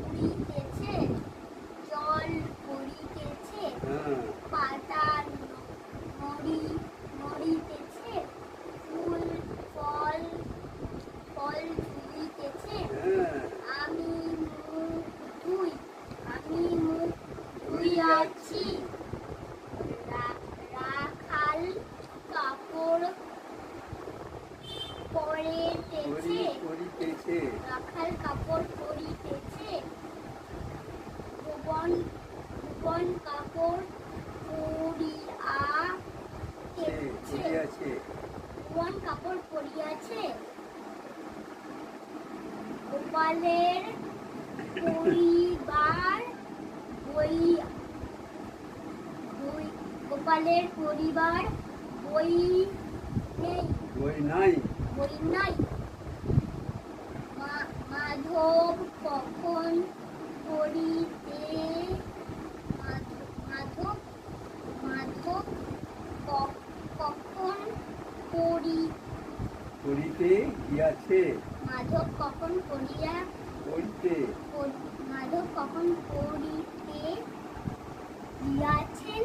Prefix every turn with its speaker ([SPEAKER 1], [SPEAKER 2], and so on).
[SPEAKER 1] উড়িতেছে, জল পড়িতেছে, পাতা নড়িতেছে, ফুল ফল ফল ঝুলিতেছে, আমি মুখ ধুইয়াছি, রাখাল কাপড় পরিতেছে, ভুবন কাপড় পরিয়াছে, গোপালের পরিবার বই নাই। মাধব কখন করিতে
[SPEAKER 2] গিয়াছে।
[SPEAKER 1] মাধব কখন পড়িতে গিয়াছেন।